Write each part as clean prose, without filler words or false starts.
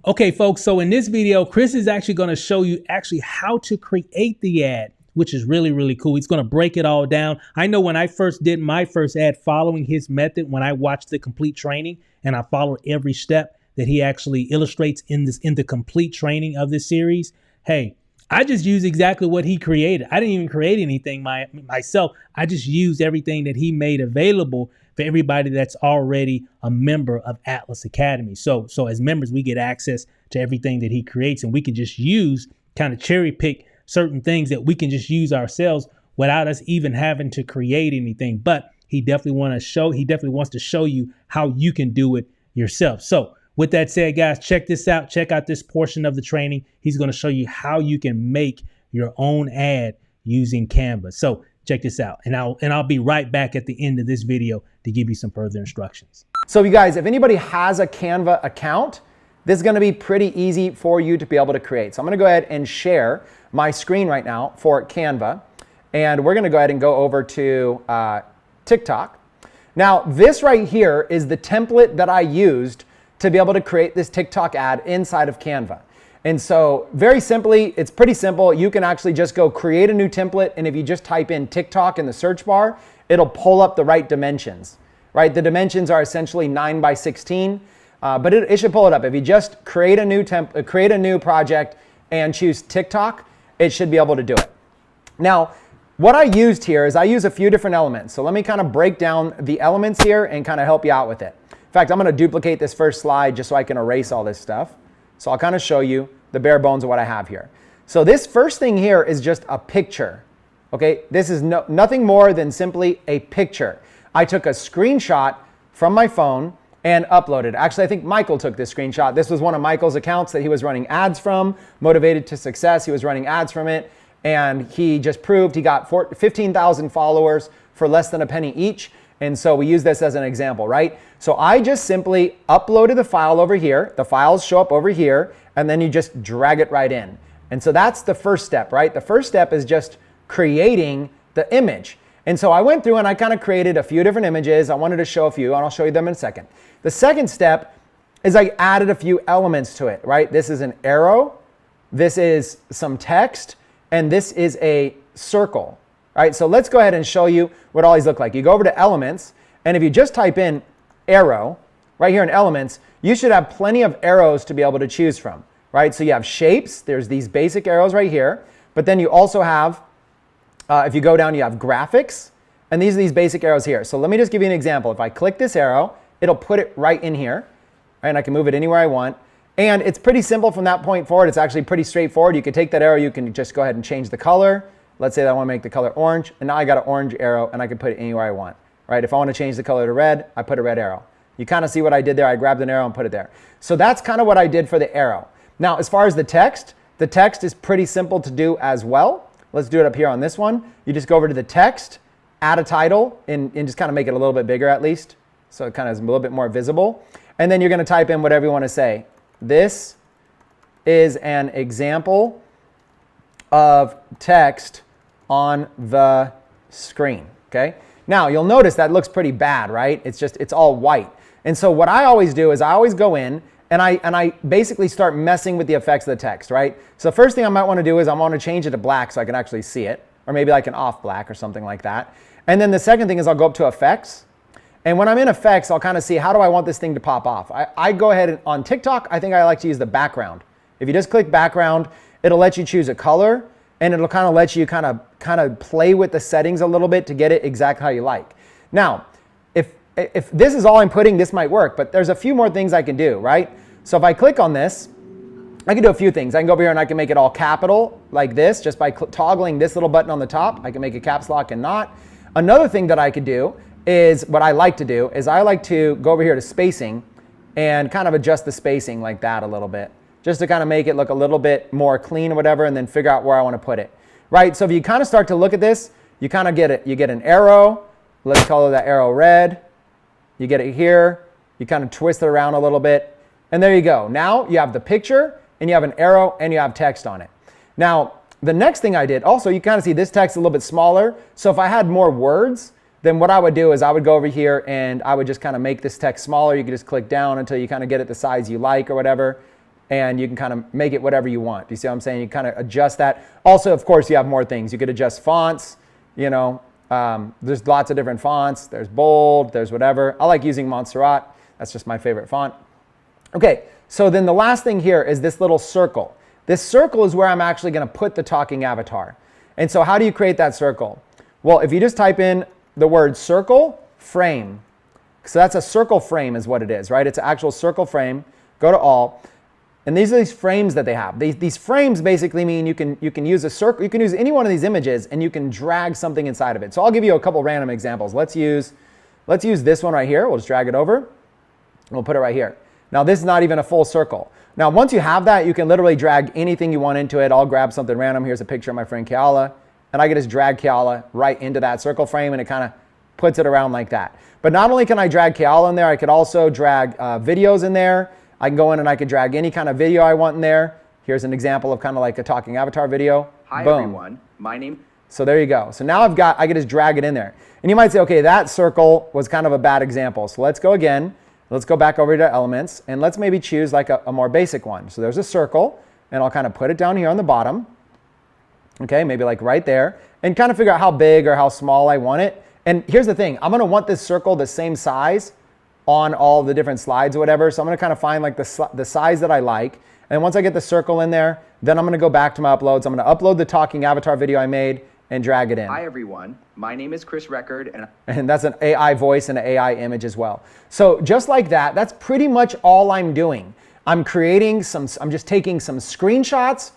Okay, folks, so in this video, Chris is actually going to show you how to create the ad, which is really, really cool. He's going to break it all down. I know when I first did my first ad following his method, when I watched the complete training and I followed every step that he actually illustrates in the complete training of this series, hey, I just used exactly what he created. I didn't even create anything myself. I just used everything that he made available for everybody that's already a member of Atlas Academy. So as members, we get access to everything that he creates, and we can just use, kind of cherry pick certain things that we can just use ourselves without us even having to create anything. But he definitely wants to show you how you can do it yourself. So with that said, guys, check this out. Check out this portion of the training. He's going to show you how you can make your own ad using Canva. So check this out, and I'll be right back at the end of this video to give you some further instructions. So you guys, if anybody has a Canva account, this is going to be pretty easy for you to be able to create. So I'm going to go ahead and share my screen right now for Canva, and we're going to go ahead and go over to TikTok. Now, this right here is the template that I used to be able to create this TikTok ad inside of Canva. And so very simply, it's pretty simple. You can actually just go create a new template. And if you just type in TikTok in the search bar, it'll pull up the right dimensions, right? The dimensions are essentially 9 by 16, but it should pull it up. If you just create a new project and choose TikTok, it should be able to do it. Now, what I used here is I use a few different elements. So let me kind of break down the elements here and kind of help you out with it. In fact, I'm going to duplicate this first slide just so I can erase all this stuff. So I'll kind of show you the bare bones of what I have here. So this first thing here is just a picture. Okay, this is nothing more than simply a picture. I took a screenshot from my phone and uploaded. Actually, I think Michael took this screenshot. This was one of Michael's accounts that he was running ads from, Motivated to Success. He was running ads from it, and he just proved he got 15,000 followers for less than a penny each. And so we use this as an example, right? So I just simply uploaded the file over here. The files show up over here, and then you just drag it right in. And so that's the first step, right? The first step is just creating the image. And so I went through and I kind of created a few different images. I wanted to show a few, and I'll show you them in a second. The second step is I added a few elements to it, right? This is an arrow, this is some text, and this is a circle. All right, so let's go ahead and show you what all these look like. You go over to Elements, and if you just type in arrow, right here in Elements, you should have plenty of arrows to be able to choose from, right? So you have shapes, there's these basic arrows right here, but then you also have, if you go down, you have graphics, and these are these basic arrows here. So let me just give you an example. If I click this arrow, it'll put it right in here, right? And I can move it anywhere I want. And it's pretty simple from that point forward. It's actually pretty straightforward. You can take that arrow, you can just go ahead and change the color. Let's say that I want to make the color orange, and now I got an orange arrow, and I can put it anywhere I want, right? If I want to change the color to red, I put a red arrow. You kind of see what I did there. I grabbed an arrow and put it there. So that's kind of what I did for the arrow. Now, as far as the text is pretty simple to do as well. Let's do it up here on this one. You just go over to the text, add a title, and just kind of make it a little bit bigger at least, so it kind of is a little bit more visible. And then you're going to type in whatever you want to say. This is an example of text on the screen, okay? Now, you'll notice that looks pretty bad, right? It's all white. And so what I always do is I always go in and I basically start messing with the effects of the text, right? So the first thing I might want to do is I want to change it to black so I can actually see it, or maybe like an off black or something like that. And then the second thing is I'll go up to effects. And when I'm in effects, I'll kind of see how do I want this thing to pop off. I go ahead and on TikTok, I think I like to use the background. If you just click background, it'll let you choose a color, and it'll kind of let you kind of play with the settings a little bit to get it exactly how you like. Now, if this is all I'm putting, this might work, but there's a few more things I can do, right? So if I click on this, I can do a few things. I can go over here and I can make it all capital like this just by toggling this little button on the top. I can make it caps lock and not. Another thing that I could do is what I like to do is I like to go over here to spacing and kind of adjust the spacing like that a little bit, just to kind of make it look a little bit more clean or whatever, and then figure out where I want to put it, right? So if you kind of start to look at this, you kind of get it. You get an arrow. Let's color that arrow red. You get it here. You kind of twist it around a little bit, and there you go. Now you have the picture, and you have an arrow, and you have text on it. Now, the next thing I did, also you kind of see this text a little bit smaller. So if I had more words, then what I would do is I would go over here and I would just kind of make this text smaller. You can just click down until you kind of get it the size you like or whatever. and you can kind of make it whatever you want. Do you see what I'm saying? You kind of adjust that. Also, of course, you have more things. You could adjust fonts, you know, there's lots of different fonts. There's bold, there's whatever. I like using Montserrat. That's just my favorite font. Okay, so then the last thing here is this little circle. This circle is where I'm actually going to put the talking avatar. And so how do you create that circle? Well, if you just type in the word circle frame, so that's a circle frame is what it is, right? It's an actual circle frame. Go to all. And these are these frames that they have. These frames basically mean you can use a circle, you can use any one of these images and you can drag something inside of it. So I'll give you a couple random examples. Let's use this one right here. We'll just drag it over and we'll put it right here. Now this is not even a full circle. Now once you have that, you can literally drag anything you want into it. I'll grab something random. Here's a picture of my friend Keala, and I can just drag Keala right into that circle frame and it kind of puts it around like that. But not only can I drag Keala in there, I could also drag videos in there. I can go in and I can drag any kind of video I want in there. Here's an example of kind of like a talking avatar video. Hi Boom. everyone, my name. So there you go. So now I can just drag it in there. And you might say, okay, that circle was kind of a bad example. So let's go again. Let's go back over to elements and let's maybe choose like a more basic one. So there's a circle and I'll kind of put it down here on the bottom. Okay, maybe like right there, and kind of figure out how big or how small I want it. And here's the thing, I'm gonna want this circle the same size on all the different slides or whatever. So I'm gonna kind of find like the size that I like. And once I get the circle in there, then I'm gonna go back to my uploads. I'm gonna upload the talking avatar video I made and drag it in. Hi everyone, my name is Chris Record and that's an AI voice and an AI image as well. So just like that, that's pretty much all I'm doing. I'm just taking some screenshots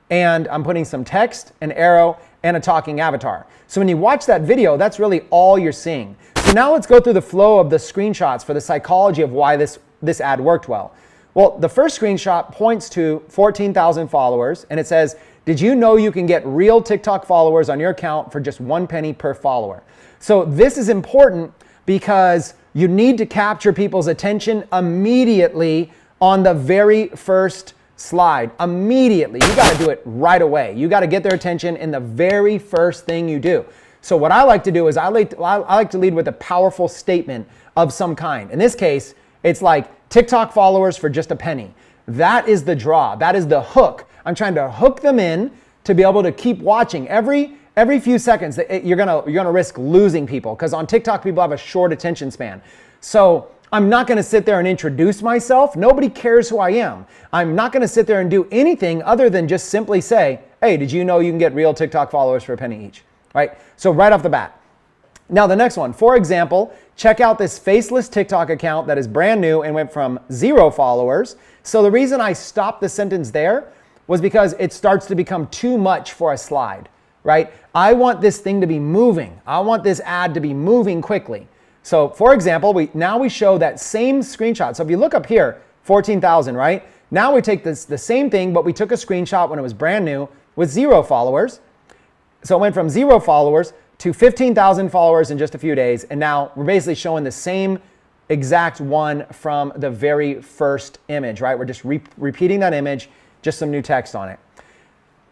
and I'm putting some text, an arrow, and a talking avatar. So when you watch that video, that's really all you're seeing. So now let's go through the flow of the screenshots for the psychology of why this ad worked well. Well, the first screenshot points to 14,000 followers and it says, did you know you can get real TikTok followers on your account for just 1 penny per follower? So this is important because you need to capture people's attention immediately on the very first slide. Immediately. You got to do it right away. You got to get their attention in the very first thing you do. So what I like to do is I like to lead with a powerful statement of some kind. In this case, it's like TikTok followers for just a penny. That is the draw. That is the hook. I'm trying to hook them in to be able to keep watching. Every few seconds, you're gonna risk losing people because on TikTok people have a short attention span. So I'm not gonna sit there and introduce myself. Nobody cares who I am. I'm not gonna sit there and do anything other than just simply say, hey, did you know you can get real TikTok followers for a penny each? Right? So right off the bat. Now the next one, for example, check out this faceless TikTok account that is brand new and went from 0 followers. So the reason I stopped the sentence there was because it starts to become too much for a slide, right? I want this thing to be moving. I want this ad to be moving quickly. So for example, we show that same screenshot. So if you look up here, 14,000, right? Now we take the same thing, but we took a screenshot when it was brand new with 0 followers. So it went from 0 followers to 15,000 followers in just a few days. And now we're basically showing the same exact one from the very first image, right? We're just repeating that image, just some new text on it.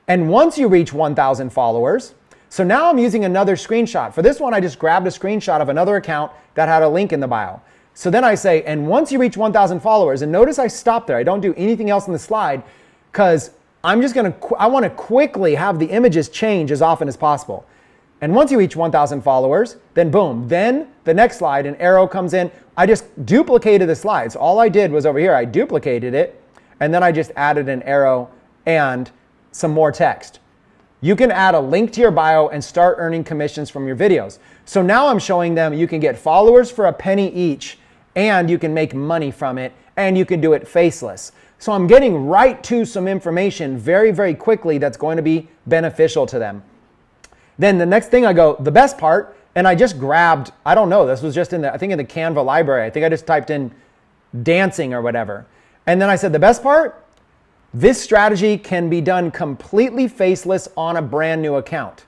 And once you reach 1,000 followers, so now I'm using another screenshot. For this one, I just grabbed a screenshot of another account that had a link in the bio. So then I say, and once you reach 1,000 followers, and notice I stop there. I don't do anything else in the slide because I want to quickly have the images change as often as possible. And once you reach 1,000 followers, then boom, then the next slide, an arrow comes in. I just duplicated the slides. So all I did was over here, I duplicated it, and then I just added an arrow and some more text. You can add a link to your bio and start earning commissions from your videos. So now I'm showing them you can get followers for a penny each, and you can make money from it, and you can do it faceless. So I'm getting right to some information very, very quickly that's going to be beneficial to them. Then the next thing I go, the best part, and I just grabbed, I don't know, this was just in the Canva library. I think I just typed in dancing or whatever. And then I said, the best part, this strategy can be done completely faceless on a brand new account.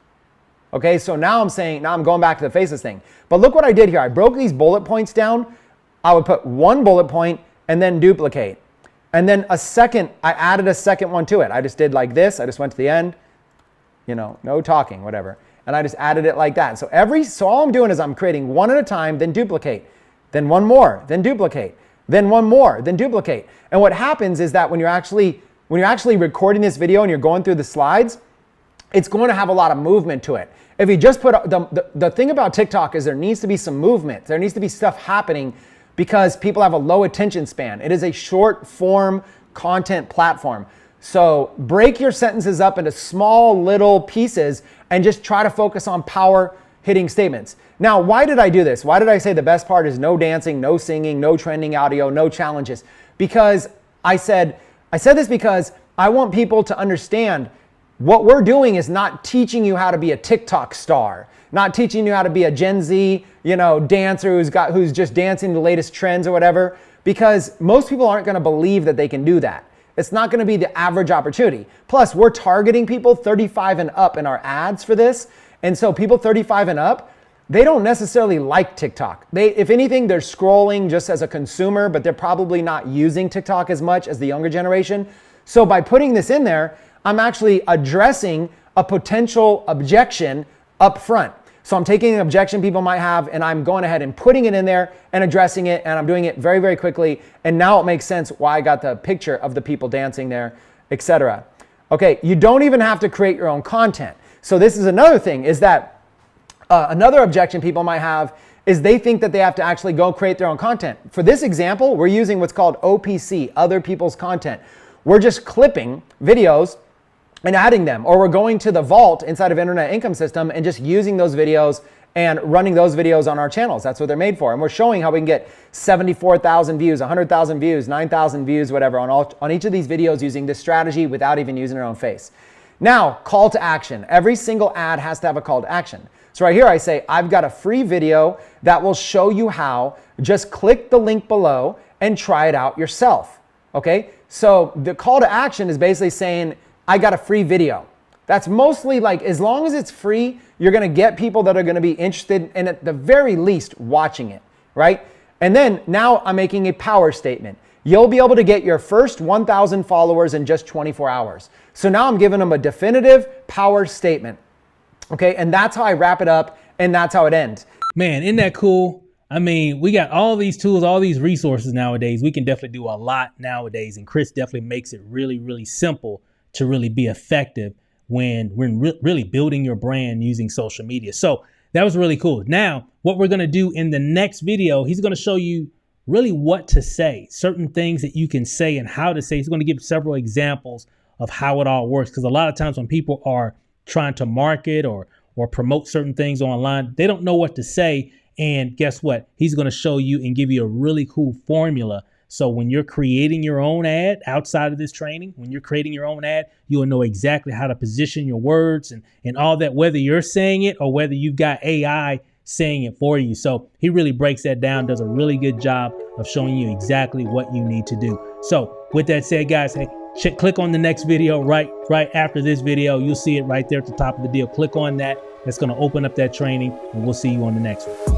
Okay, so now I'm going back to the faceless thing. But look what I did here. I broke these bullet points down. I would put one bullet point and then duplicate. And then I added a second one to it. I just did like this. I just went to the end, no talking, whatever. And I just added it like that. So all I'm doing is I'm creating one at a time, then duplicate, then one more, then duplicate. then one more, then duplicate. And what happens is that when you're actually recording this video and you're going through the slides, it's going to have a lot of movement to it. If you just put the thing about TikTok is there needs to be some movement. There needs to be stuff happening because people have a low attention span. It is a short form content platform. So break your sentences up into small little pieces and just try to focus on power hitting statements. Now, why did I do this? Why did I say the best part is no dancing, no singing, no trending audio, no challenges? Because I said this because I want people to understand what we're doing is not teaching you how to be a TikTok star, not teaching you how to be a Gen Z, dancer who's just dancing the latest trends or whatever, because most people aren't going to believe that they can do that. It's not going to be the average opportunity. Plus, we're targeting people 35 and up in our ads for this. And so people 35 and up, they don't necessarily like TikTok. If anything, they're scrolling just as a consumer, but they're probably not using TikTok as much as the younger generation. So by putting this in there, I'm actually addressing a potential objection up front. So I'm taking an objection people might have and I'm going ahead and putting it in there and addressing it, and I'm doing it very, very quickly. And now it makes sense why I got the picture of the people dancing there, etc. Okay, you don't even have to create your own content. So this is another thing, is that another objection people might have is they think that they have to actually go create their own content. For this example, we're using what's called OPC, other people's content. We're just clipping videos and adding them, or we're going to the vault inside of Internet Income System and just using those videos and running those videos on our channels. That's what they're made for. And we're showing how we can get 74,000 views, 100,000 views, 9,000 views, whatever, on each of these videos using this strategy without even using our own face. Now, call to action. Every single ad has to have a call to action. So right here I say, I've got a free video that will show you how. Just click the link below and try it out yourself. Okay? So the call to action is basically saying, I got a free video. That's mostly like, as long as it's free, you're gonna get people that are gonna be interested in, at the very least, watching it, right? And then now I'm making a power statement. You'll be able to get your first 1,000 followers in just 24 hours. So now I'm giving them a definitive power statement. Okay, and that's how I wrap it up, and that's how it ends. Man, isn't that cool? I mean, we got all these tools, all these resources nowadays. We can definitely do a lot nowadays, and Chris definitely makes it really, really simple to really be effective when we're really building your brand using social media. So that was really cool. Now, what we're going to do in the next video, he's going to show you really what to say, certain things that you can say and how to say. He's going to give several examples of how it all works, because a lot of times when people are trying to market or promote certain things online, they don't know what to say. And guess what? He's going to show you and give you a really cool formula. So when you're creating your own ad outside of this training, when you're creating your own ad, you'll know exactly how to position your words and all that, whether you're saying it or whether you've got AI saying it for you. So he really breaks that down, does a really good job of showing you exactly what you need to do. So with that said, guys, hey, click on the next video right after this video. You'll see it right there at the top of the deal. Click on that. That's going to open up that training, and we'll see you on the next one.